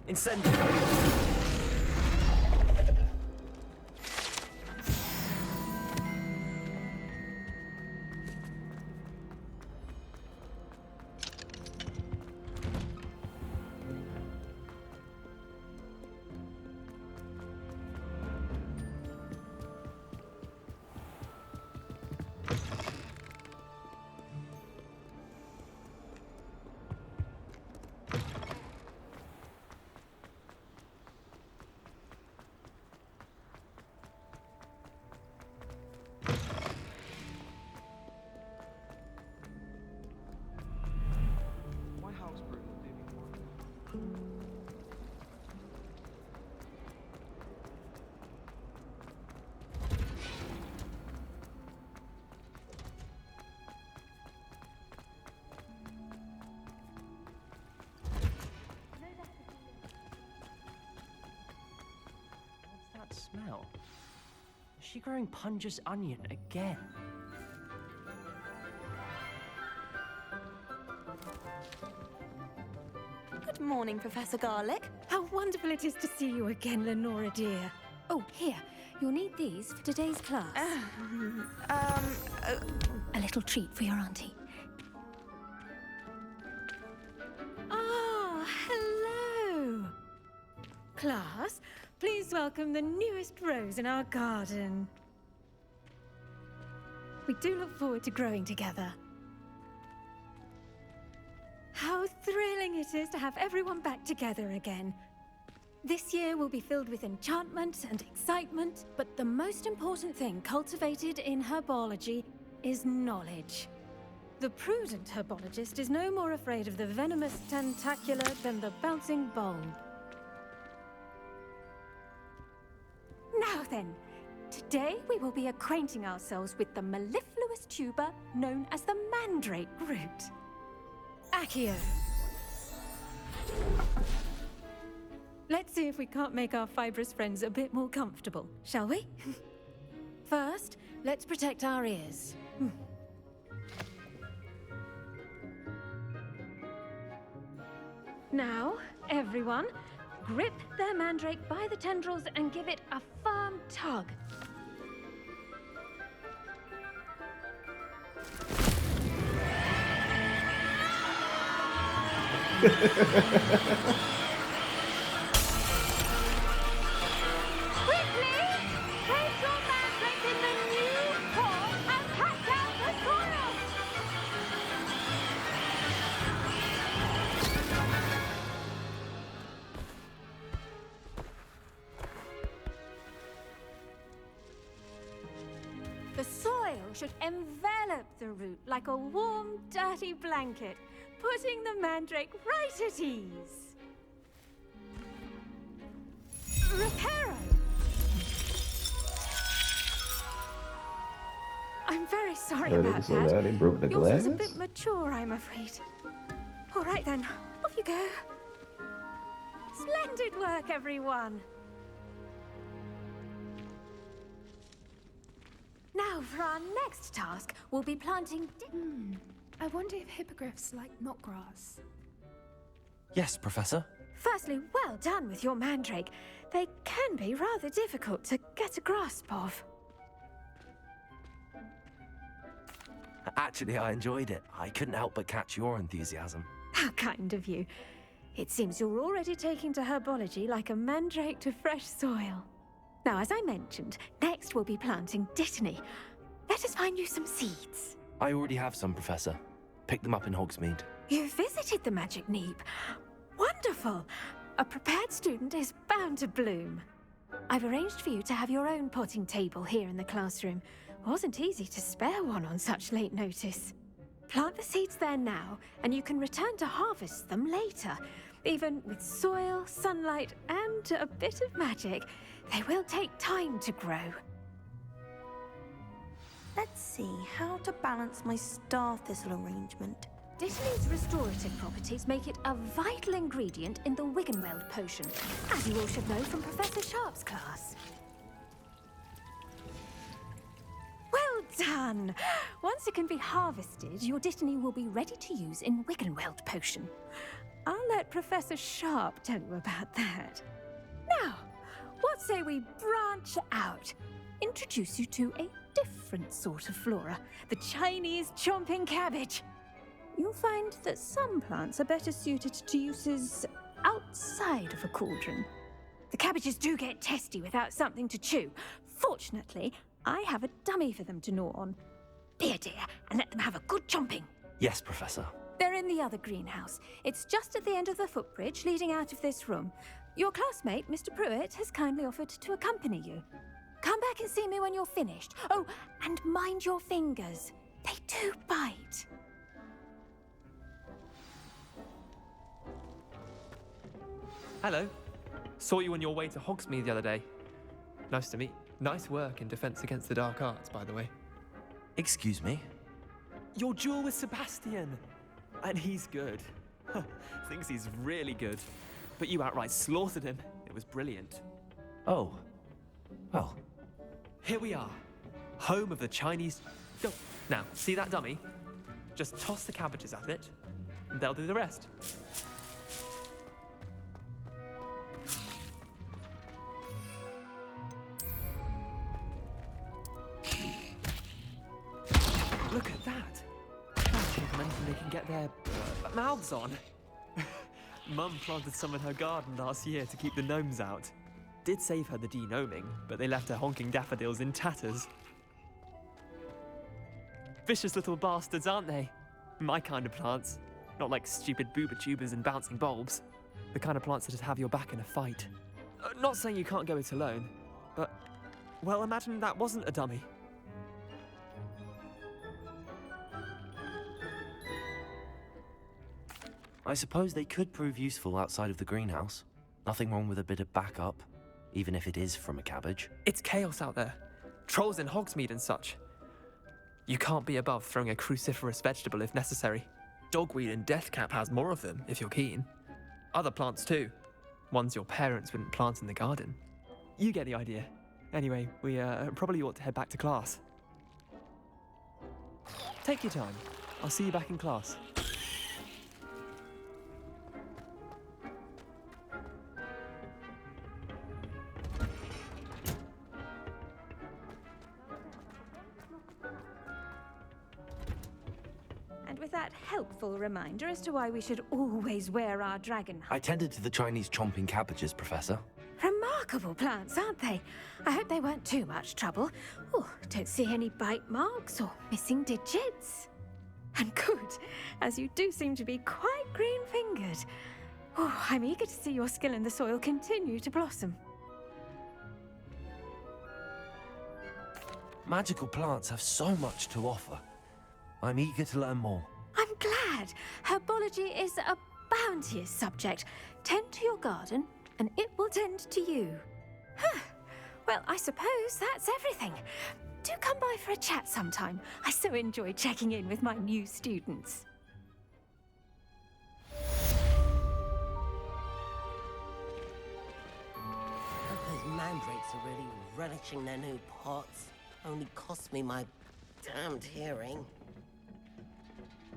Incendio! Smell? Is she growing Punja's onion again? Good morning, Professor Garlick. How wonderful it is to see you again, Lenora dear. Oh, here, you'll need these for today's class. A little treat for your auntie. Ah, hello. Class, please welcome the newest rose in our garden. We do look forward to growing together. How thrilling it is to have everyone back together again. This year will be filled with enchantment and excitement, but the most important thing cultivated in herbology is knowledge. The prudent herbologist is no more afraid of the venomous tentacular than the bouncing bulb. Now then, today we will be acquainting ourselves with the mellifluous tuber known as the mandrake root. Accio. Let's see if we can't make our fibrous friends a bit more comfortable, shall we? First, let's protect our ears. Now, everyone, grip their mandrake by the tendrils and give it a firm tug. Quickly! Place your mandrake in the new pot and pack down the soil! The soil should envelop the root like a warm, dirty blanket, putting the mandrake right at ease. Reparo! I'm very sorry about that. He broke the Yours glass? was a bit mature, I'm afraid. All right then, off you go. Splendid work, everyone. Now, for our next task, we'll be planting... I wonder if hippogriffs like knotgrass. Yes, Professor. Firstly, well done with your mandrake. They can be rather difficult to get a grasp of. Actually, I enjoyed it. I couldn't help but catch your enthusiasm. How kind of you. It seems you're already taking to herbology like a mandrake to fresh soil. Now, as I mentioned, next we'll be planting dittany. Let us find you some seeds. I already have some, Professor. Picked them up in Hogsmeade. You visited the Magic Neep. Wonderful! A prepared student is bound to bloom. I've arranged for you to have your own potting table here in the classroom. Wasn't easy to spare one on such late notice. Plant the seeds there now, and you can return to harvest them later. Even with soil, sunlight, and a bit of magic, they will take time to grow. Let's see how to balance my star thistle arrangement. Dittany's restorative properties make it a vital ingredient in the Wiggenweld potion, as you all should know from Professor Sharp's class. Well done! Once it can be harvested, your Dittany will be ready to use in Wiggenweld potion. I'll let Professor Sharp tell you about that. Now, what say we branch out? Introduce you to a different sort of flora, the Chinese chomping cabbage. You'll find that some plants are better suited to uses outside of a cauldron. The cabbages do get testy without something to chew. Fortunately, I have a dummy for them to gnaw on. Be a dear and let them have a good chomping. Yes, Professor. They're in the other greenhouse. It's just at the end of the footbridge leading out of this room. Your classmate, Mr. Pruitt, has kindly offered to accompany you. Come back and see me when you're finished. Oh, and mind your fingers. They do bite. Hello. Saw you on your way to Hogsmeade the other day. Nice to meet. Nice work in Defense Against the Dark Arts, by the way. Excuse me? Your duel with Sebastian. And he's good. Thinks he's really good. But you outright slaughtered him. It was brilliant. Oh. Well. Here we are. Home of the Chinese... Go. Now, see that dummy? Just toss the cabbages at it, and they'll do the rest. Look at that! Can't give them anything they can get their mouths on. Mum planted some in her garden last year to keep the gnomes out. Did save her the de-gnoming, but they left her honking daffodils in tatters. Vicious little bastards, aren't they? My kind of plants. Not like stupid booba tubers and bouncing bulbs. The kind of plants that'd have your back in a fight. Not saying you can't go it alone, but... well, imagine that wasn't a dummy. I suppose they could prove useful outside of the greenhouse. Nothing wrong with a bit of backup, even if it is from a cabbage. It's chaos out there. Trolls in Hogsmeade and such. You can't be above throwing a cruciferous vegetable if necessary. Dogweed and deathcap has more of them, if you're keen. Other plants too. Ones your parents wouldn't plant in the garden. You get the idea. Anyway, we probably ought to head back to class. Take your time. I'll see you back in class. And with that helpful reminder as to why we should always wear our dragon I tended to the Chinese chomping cabbages, Professor. Remarkable plants, aren't they? I hope they weren't too much trouble. Oh, don't see any bite marks or missing digits. And good, as you do seem to be quite green-fingered. Oh, I'm eager to see your skill in the soil continue to blossom. Magical plants have so much to offer. I'm eager to learn more. I'm glad. Herbology is a bounteous subject. Tend to your garden, and it will tend to you. Huh. Well, I suppose that's everything. Do come by for a chat sometime. I so enjoy checking in with my new students. Those mandrakes are really relishing their new pots. Only cost me my damned hearing.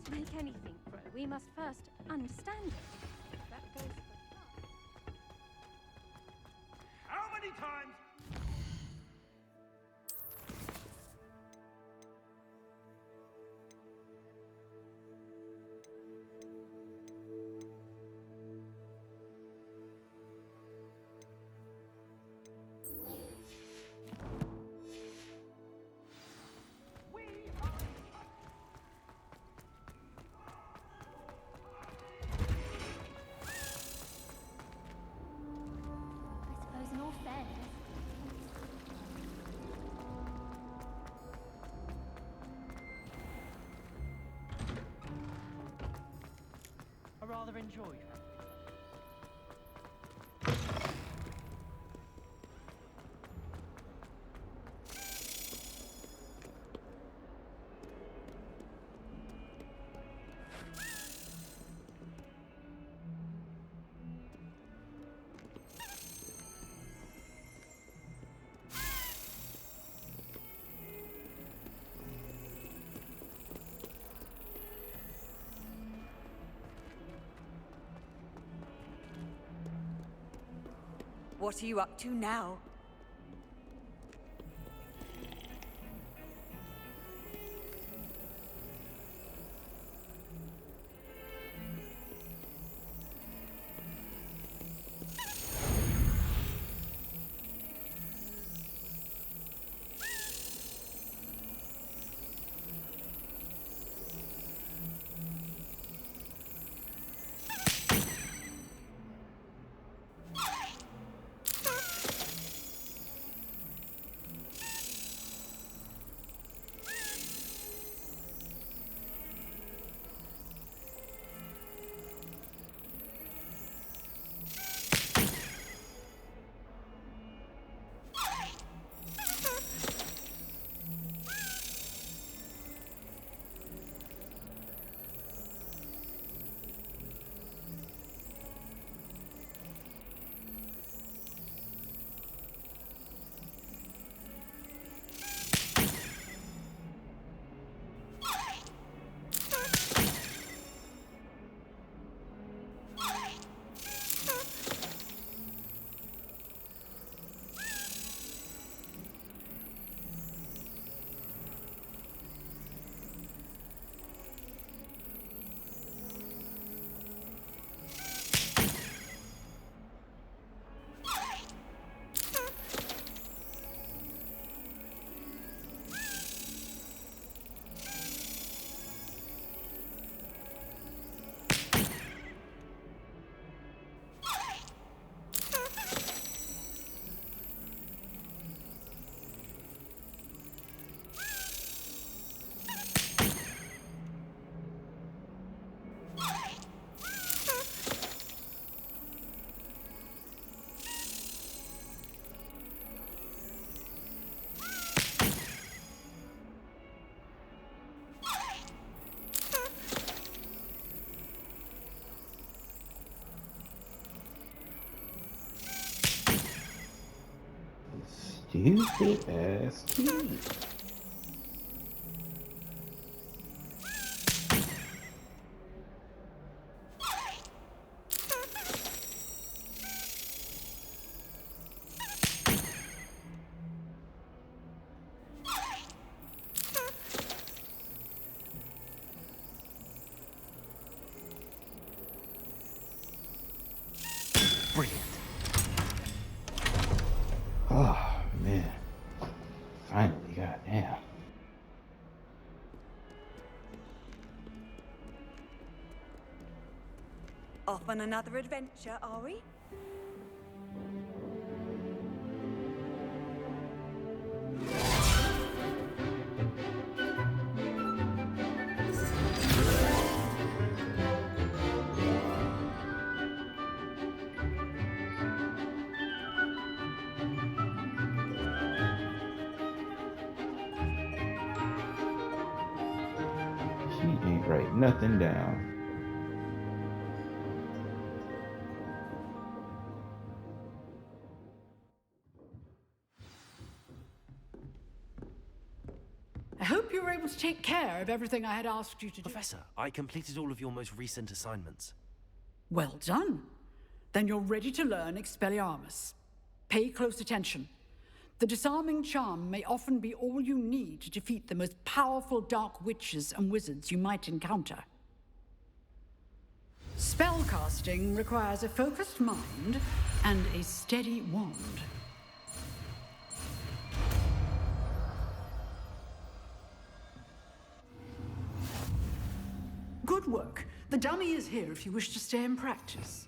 To make anything grow, we must first understand it. That goes for How many times? I suppose in all fairness, I rather enjoyed. What are you up to now? Stupid ass key. Brilliant. Oh man. Finally, goddamn. Off on another adventure, are we? She ain't write nothing down. I hope you were able to take care of everything I had asked you to do. Professor, I completed all of your most recent assignments. Well done. Then you're ready to learn Expelliarmus. Pay close attention. The disarming charm may often be all you need to defeat the most powerful dark witches and wizards you might encounter. Spellcasting requires a focused mind and a steady wand. Good work. The dummy is here if you wish to stay and practice.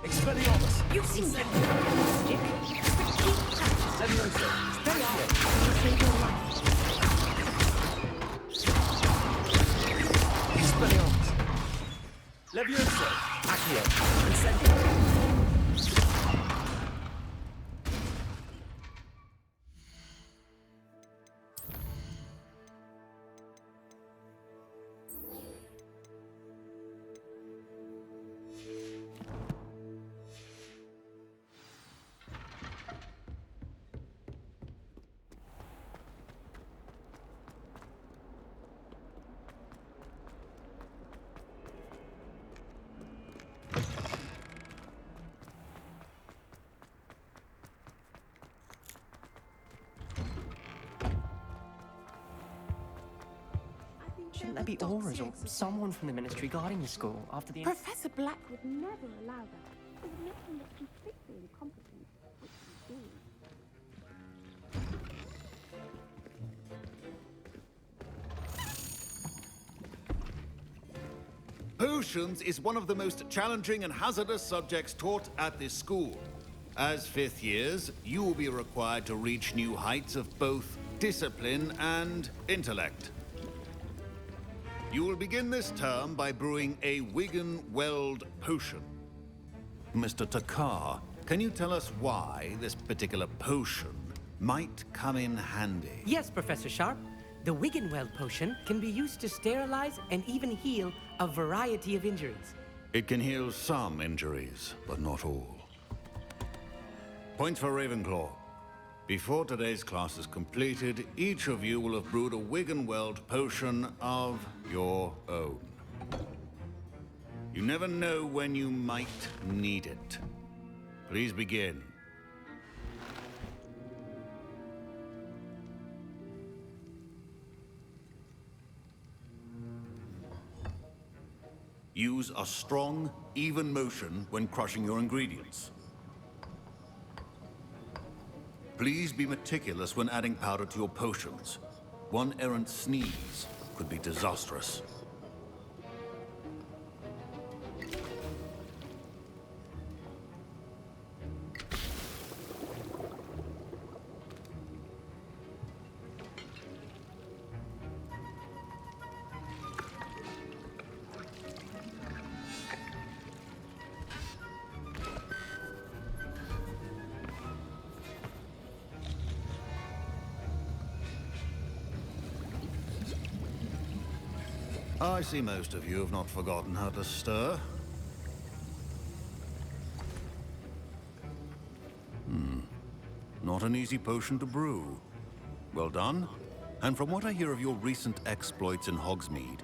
Expelliarmus! You seem to have stick. But keep practicing. Leviosa! Expelliarmus will save your life. Expelliarmus! Leviosa! Accio! Incendio! Shouldn't there be auras or someone from the ministry guarding the school after the... Professor Black would never allow that. It would make him look completely incompetent, which he's doing. Potions is one of the most challenging and hazardous subjects taught at this school. As fifth years, you will be required to reach new heights of both discipline and intellect. You will begin this term by brewing a Wigan-Weld potion. Mr. Takar, can you tell us why this particular potion might come in handy? Yes, Professor Sharp. The Wigan-Weld potion can be used to sterilize and even heal a variety of injuries. It can heal some injuries, but not all. Points for Ravenclaw. Before today's class is completed, each of you will have brewed a Wigan-Weld potion of your own. You never know when you might need it. Please begin. Use a strong, even motion when crushing your ingredients. Please be meticulous when adding powder to your potions. One errant sneeze could be disastrous. I see most of you have not forgotten how to stir. Not an easy potion to brew. Well done. And from what I hear of your recent exploits in Hogsmeade,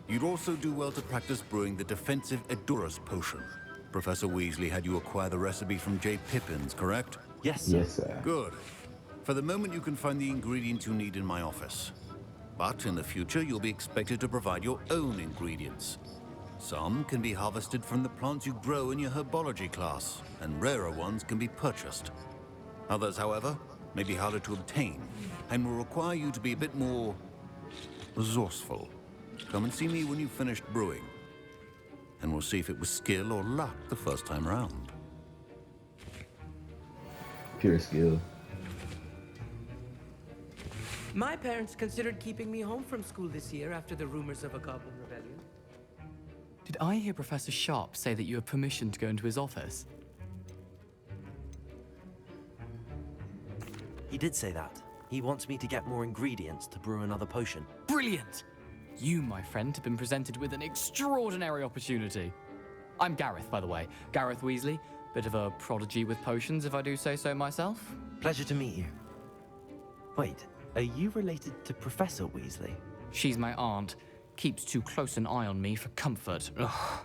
you'd also do well to practice brewing the defensive Edurus potion. Professor Weasley had you acquire the recipe from J. Pippins, correct? Yes, sir. Yes, sir. Good. For the moment, you can find the ingredients you need in my office. But in the future, you'll be expected to provide your own ingredients. Some can be harvested from the plants you grow in your Herbology class, and rarer ones can be purchased. Others, however, may be harder to obtain, and will require you to be a bit more resourceful. Come and see me when you've finished brewing, and we'll see if it was skill or luck the first time round. Pure skill. My parents considered keeping me home from school this year after the rumors of a goblin rebellion. Did I hear Professor Sharp say that you have permission to go into his office? He did say that. He wants me to get more ingredients to brew another potion. Brilliant! You, my friend, have been presented with an extraordinary opportunity. I'm Gareth, by the way. Gareth Weasley. Bit of a prodigy with potions, if I do say so myself. Pleasure to meet you. Wait, are you related to Professor Weasley? She's my aunt. Keeps too close an eye on me for comfort. Ugh.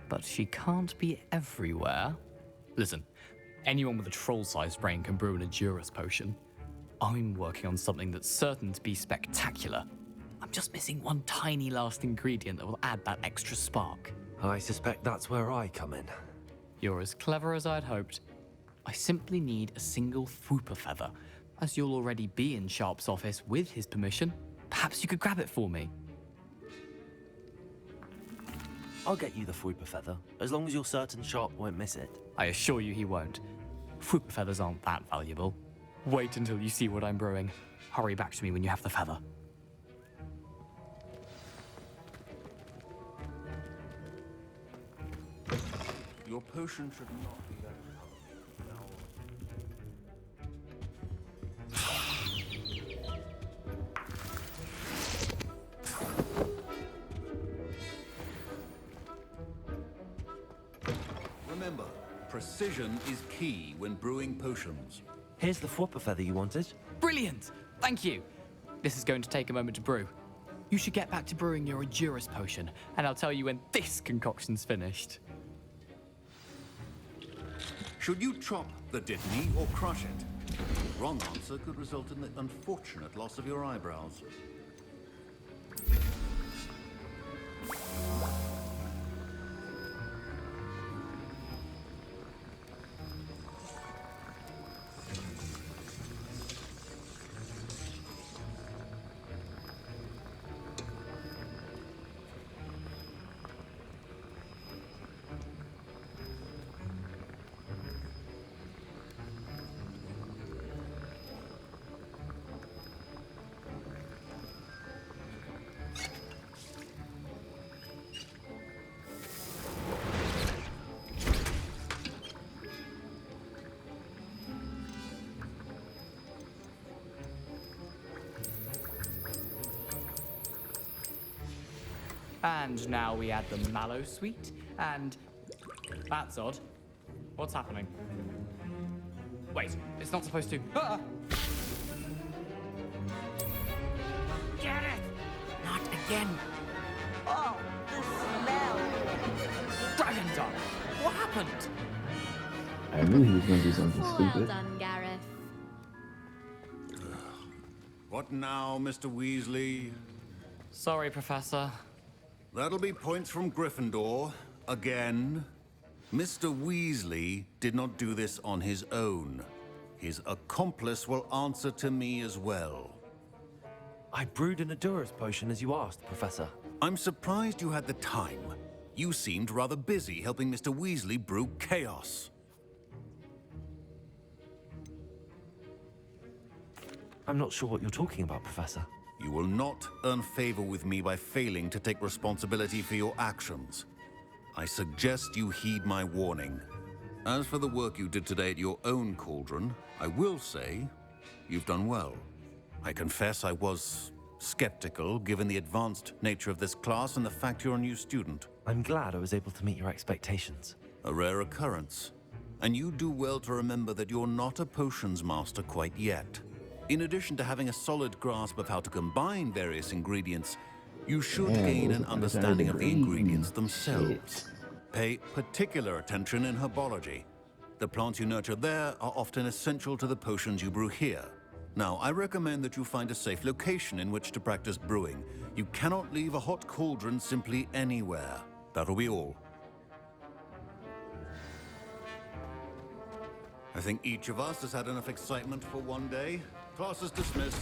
But she can't be everywhere. Listen, anyone with a troll-sized brain can brew an Edurus potion. I'm working on something that's certain to be spectacular. I'm just missing one tiny last ingredient that will add that extra spark. I suspect that's where I come in. You're as clever as I'd hoped. I simply need a single Fwooper feather. As you'll already be in Sharp's office with his permission, perhaps you could grab it for me. I'll get you the Fwooper feather, as long as you're certain Sharp won't miss it. I assure you he won't. Fwooper feathers aren't that valuable. Wait until you see what I'm brewing. Hurry back to me when you have the feather. Your potion should not be that Remember, precision is key when brewing potions. Here's the Fwooper feather you wanted. Brilliant! Thank you! This is going to take a moment to brew. You should get back to brewing your Edurus potion, and I'll tell you when this concoction's finished. Should you chop the Dittany or crush it? The wrong answer could result in the unfortunate loss of your eyebrows. And now we add the mallow sweet, and... That's odd. What's happening? Wait, it's not supposed to... Ah! Get it! Not again. Oh, the smell! Dragon Dung! What happened? I knew he was gonna do something Well stupid. done, Gareth. What now, Mr. Weasley? Sorry, Professor. That'll be points from Gryffindor. Again. Mr. Weasley did not do this on his own. His accomplice will answer to me as well. I brewed an Adurus potion as you asked, Professor. I'm surprised you had the time. You seemed rather busy helping Mr. Weasley brew chaos. I'm not sure what you're talking about, Professor. You will not earn favor with me by failing to take responsibility for your actions. I suggest you heed my warning. As for the work you did today at your own cauldron, I will say you've done well. I confess I was skeptical, given the advanced nature of this class and the fact you're a new student. I'm glad I was able to meet your expectations. A rare occurrence. And you do well to remember that you're not a potions master quite yet. In addition to having a solid grasp of how to combine various ingredients, you should gain an understanding of the ingredients themselves. Pay particular attention in herbology. The plants you nurture there are often essential to the potions you brew here. Now, I recommend that you find a safe location in which to practice brewing. You cannot leave a hot cauldron simply anywhere. That'll be all. I think each of us has had enough excitement for one day. Class is dismissed.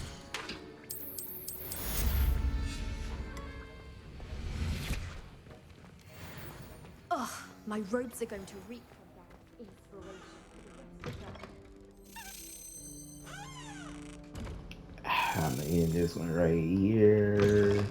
Ugh, my robes are going to reek from that inspiration. I'm gonna end this one right here.